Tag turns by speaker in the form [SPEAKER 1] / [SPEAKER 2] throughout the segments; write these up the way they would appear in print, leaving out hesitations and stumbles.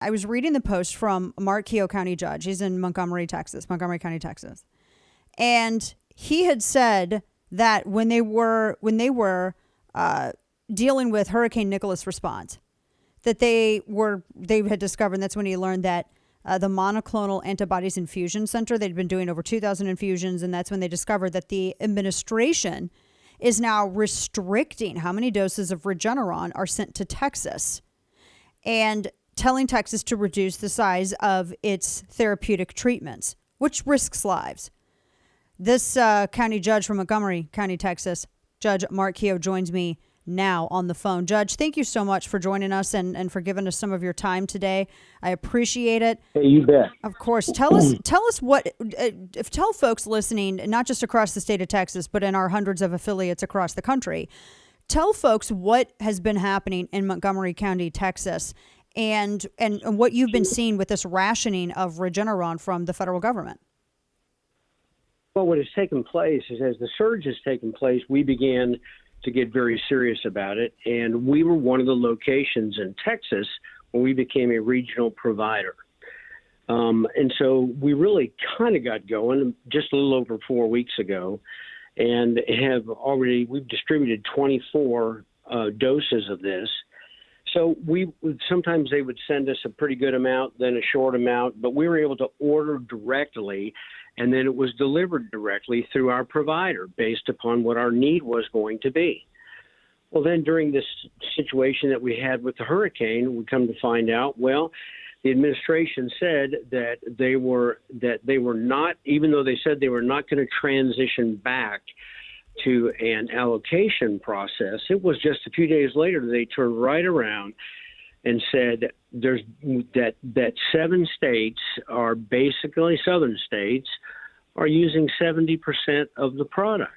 [SPEAKER 1] I was reading the post from Keough County judge. He's in Montgomery County, Texas. And he had said that when they were dealing with Hurricane Nicholas response, that they had discovered, and that's when he learned that the monoclonal antibodies infusion center, they'd been doing over 2,000 infusions, and that's when they discovered that the administration is now restricting how many doses of Regeneron are sent to Texas and telling Texas to reduce the size of its therapeutic treatments, which risks lives. This county judge from Montgomery County, Texas, Judge Mark Keough, joins me now on the phone. Judge, thank you so much for joining us and for giving us some of your time today. I appreciate it.
[SPEAKER 2] Hey, you bet.
[SPEAKER 1] Of course. Tell us what, tell folks listening, not just across the state of Texas, but in our hundreds of affiliates across the country, tell folks what has been happening in Montgomery County, Texas, and what you've been seeing with this rationing of Regeneron from the federal government.
[SPEAKER 2] Well, what has taken place is as the surge has taken place, we began to get very serious about it. And we were one of the locations in Texas where we became a regional provider. And so we really kind of got going just a little over 4 weeks ago and we've distributed 24 doses of this. So sometimes they would send us a pretty good amount, then a short amount, but we were able to order directly, and then it was delivered directly through our provider based upon what our need was going to be. Well, then during this situation that we had with the hurricane, we come to find out, well, the administration said that they were not, even though they said they were not going to transition back to an allocation process, it was just a few days later they turned right around and said that 7 states are basically southern states are using 70% of the product.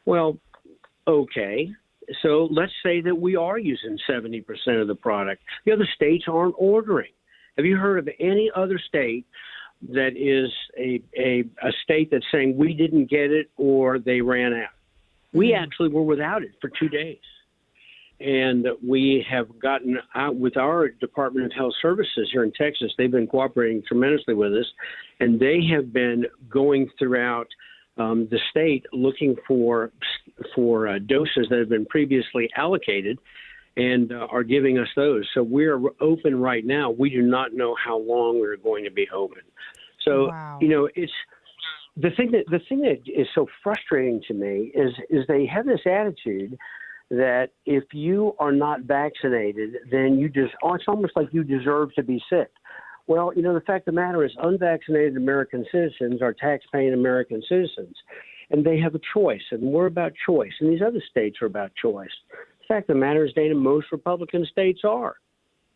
[SPEAKER 2] Well, okay, so let's say that we are using 70% of the product. The other states aren't ordering. Have you heard of any other state that is a state that's saying we didn't get it or they ran out? We actually were without it for 2 days. And we have gotten out with our Department of Health Services here in Texas. They've been cooperating tremendously with us, and they have been going throughout the state looking for doses that have been previously allocated and are giving us those. So we're open right now. We do not know how long we're going to be open. So,
[SPEAKER 1] wow.
[SPEAKER 2] It's the thing that is so frustrating to me is they have this attitude that if you are not vaccinated, then it's almost like you deserve to be sick. Well, the fact of the matter is unvaccinated American citizens are tax-paying American citizens, and they have a choice, and we're about choice, and these other states are about choice. The fact of the matter is, Dana, most Republican states are.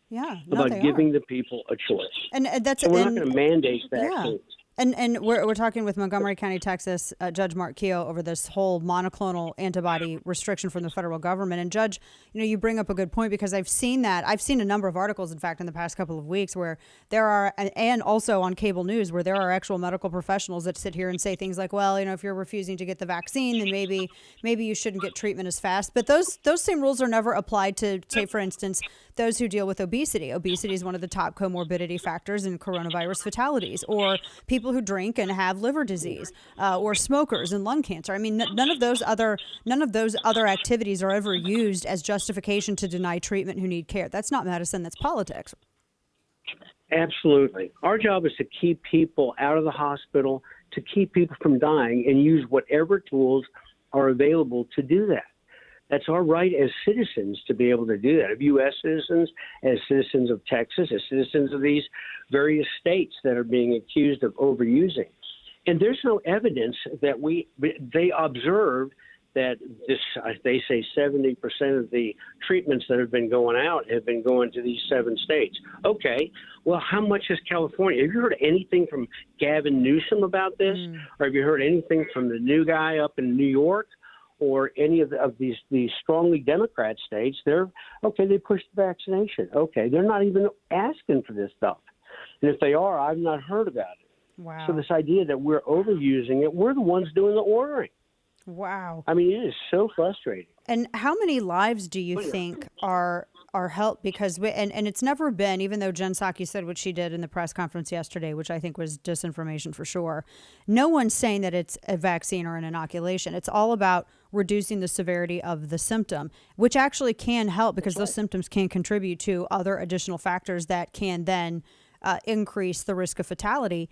[SPEAKER 1] Yeah,
[SPEAKER 2] about giving the people a choice.
[SPEAKER 1] And that's
[SPEAKER 2] so we're not going to mandate vaccines.
[SPEAKER 1] Yeah. And we're talking with Montgomery County, Texas, Judge Mark Keough over this whole monoclonal antibody restriction from the federal government. And Judge, you bring up a good point because I've seen that. I've seen a number of articles, in fact, in the past couple of weeks where there are, and also on cable news, where there are actual medical professionals that sit here and say things like, well, if you're refusing to get the vaccine, then maybe you shouldn't get treatment as fast. But those same rules are never applied to, say, for instance, those who deal with obesity. Obesity is one of the top comorbidity factors in coronavirus fatalities, or people who drink and have liver disease, or smokers and lung cancer. I mean, none of those other activities are ever used as justification to deny treatment who need care. That's not medicine. That's politics.
[SPEAKER 2] Absolutely. Our job is to keep people out of the hospital, to keep people from dying, and use whatever tools are available to do that. That's our right as citizens to be able to do that, of U.S. citizens, as citizens of Texas, as citizens of these various states that are being accused of overusing. And there's no evidence that they observed that they say 70% of the treatments that have been going out have been going to these 7 states. Okay, well, how much is California? Have you heard anything from Gavin Newsom about this? Or have you heard anything from the new guy up in New York? Or any of these strongly Democrat states? They pushed the vaccination. Okay, they're not even asking for this stuff. And if they are, I've not heard about it.
[SPEAKER 1] Wow.
[SPEAKER 2] So this idea that we're overusing it, we're the ones doing the ordering.
[SPEAKER 1] Wow.
[SPEAKER 2] I mean, it is so frustrating.
[SPEAKER 1] And how many lives do you think are are helped because and it's never been, even though Jen Psaki said what she did in the press conference yesterday, which I think was disinformation for sure. No one's saying that it's a vaccine or an inoculation. It's all about reducing the severity of the symptom, which actually can help because those symptoms can contribute to other additional factors that can then increase the risk of fatality.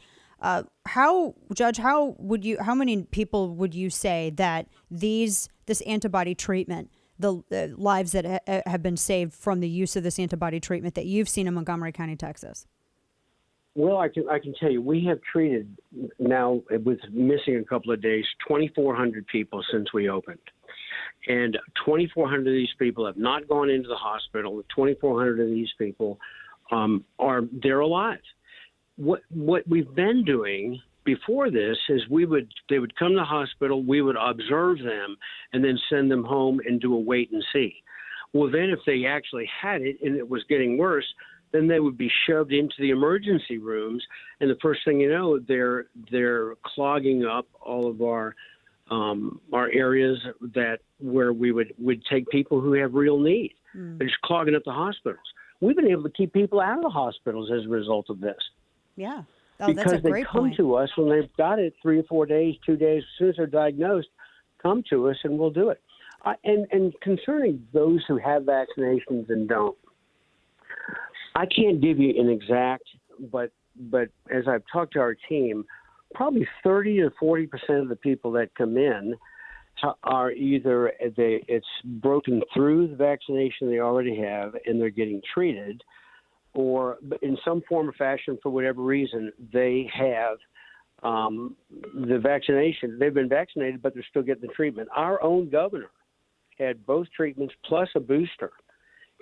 [SPEAKER 1] Judge, how many people would you say that this antibody treatment, the lives that have been saved from the use of this antibody treatment that you've seen in Montgomery County, Texas?
[SPEAKER 2] Well, I can tell you, we have treated now, with missing a couple of days, 2,400 people since we opened. And 2,400 of these people have not gone into the hospital. 2,400 of these people they're alive. What we've been doing before this is they would come to the hospital, we would observe them, and then send them home and do a wait and see. Well, then if they actually had it and it was getting worse, then they would be shoved into the emergency rooms, and the first thing you know, they're clogging up all of our areas where we would take people who have real need. They're just clogging up the hospitals. We've been able to keep people out of the hospitals as a result of this.
[SPEAKER 1] Yeah.
[SPEAKER 2] Because
[SPEAKER 1] that's a great
[SPEAKER 2] they come
[SPEAKER 1] point.
[SPEAKER 2] to us when they've got it 3 or 4 days, 2 days, as soon as they're diagnosed, come to us and we'll do it. And concerning those who have vaccinations and don't, I can't give you an exact, but as I've talked to our team, probably 30 to 40% of the people that come in are either it's broken through the vaccination they already have and they're getting treated, or in some form or fashion, for whatever reason, they have the vaccination. They've been vaccinated, but they're still getting the treatment. Our own governor had both treatments plus a booster.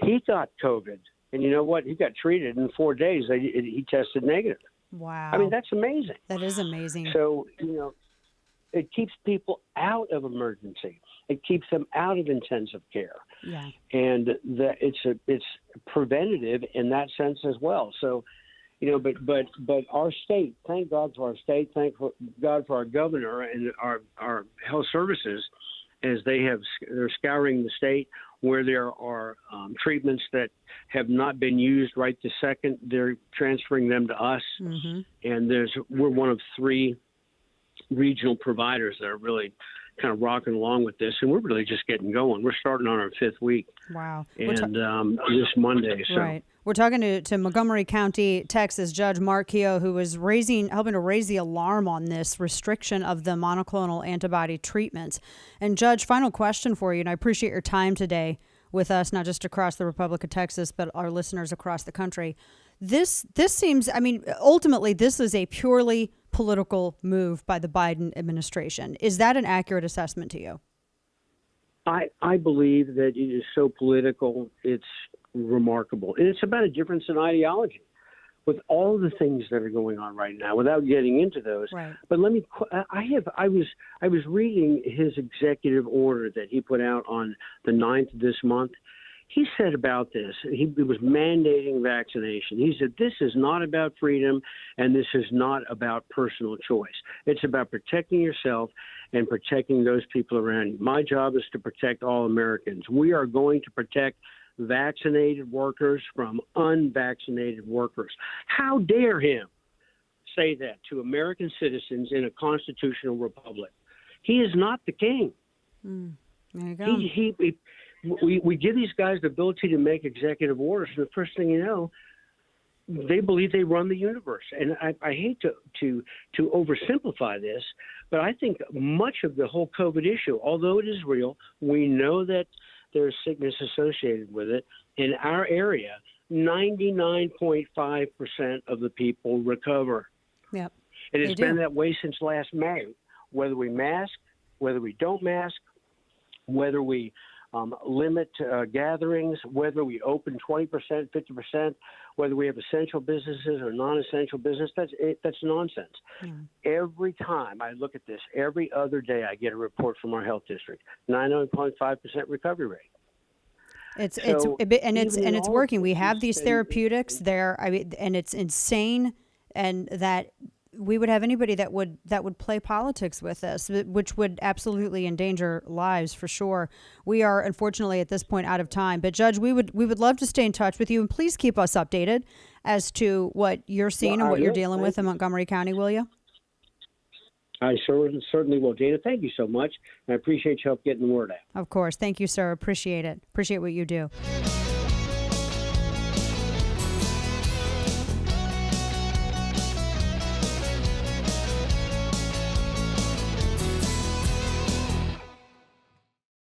[SPEAKER 2] He got COVID, and you know what? He got treated in 4 days. He tested negative.
[SPEAKER 1] Wow.
[SPEAKER 2] I mean, that's amazing.
[SPEAKER 1] That is amazing.
[SPEAKER 2] So, it keeps people out of emergency. It keeps them out of intensive care.
[SPEAKER 1] Yeah.
[SPEAKER 2] And it's preventative in that sense as well. So, but our state, thank God for our state, thank God for our governor and our health services, as they're scouring the state where there are treatments that have not been used right this second. They're transferring them to us. Mm-hmm. And we're one of 3 regional providers that are really kind of rocking along with this, and we're really just getting going. We're starting on our 5th week.
[SPEAKER 1] Wow.
[SPEAKER 2] And this Monday. So.
[SPEAKER 1] Right. We're talking to Montgomery County, Texas Judge Mark Keough, who was helping to raise the alarm on this restriction of the monoclonal antibody treatments. And Judge, final question for you, and I appreciate your time today with us, not just across the Republic of Texas, but our listeners across the country. This seems, ultimately, this is a purely political move by the Biden administration. Is that an accurate assessment to you?
[SPEAKER 2] I believe that it is so political, it's remarkable. And it's about a difference in ideology with all the things that are going on right now, without getting into those. Right. But I was reading his executive order that he put out on the 9th of this month. He said about this, he was mandating vaccination. He said, this is not about freedom and this is not about personal choice. It's about protecting yourself and protecting those people around you. My job is to protect all Americans. We are going to protect vaccinated workers from unvaccinated workers. How dare him say that to American citizens in a constitutional republic? He is not the king.
[SPEAKER 1] There you go.
[SPEAKER 2] We give these guys the ability to make executive orders, and the first thing you know, they believe they run the universe. And I hate to oversimplify this, but I think much of the whole COVID issue, although it is real, we know that there's sickness associated with it. In our area, 99.5% of the people recover.
[SPEAKER 1] Yep.
[SPEAKER 2] And it's been that way since last May. Whether we mask, whether we don't mask, whether we limit gatherings, whether we open 20%, 50%, whether we have essential businesses or non-essential business, that's nonsense. Every time I look at this, every other day I get a report from our health district, 99.5% recovery rate.
[SPEAKER 1] It's working. We have these therapeutics there. And it's insane, and that we would have anybody that would play politics with us, which would absolutely endanger lives for sure. We are unfortunately at this point out of time, but Judge, we would love to stay in touch with you, and please keep us updated as to what you're seeing
[SPEAKER 2] Well,
[SPEAKER 1] and what
[SPEAKER 2] I
[SPEAKER 1] you're
[SPEAKER 2] will.
[SPEAKER 1] dealing with in Montgomery County. Will you?
[SPEAKER 2] I certainly will, Dana. Thank you so much. I appreciate your help getting the word out.
[SPEAKER 1] Of course. Thank you, sir. Appreciate it. Appreciate what you do.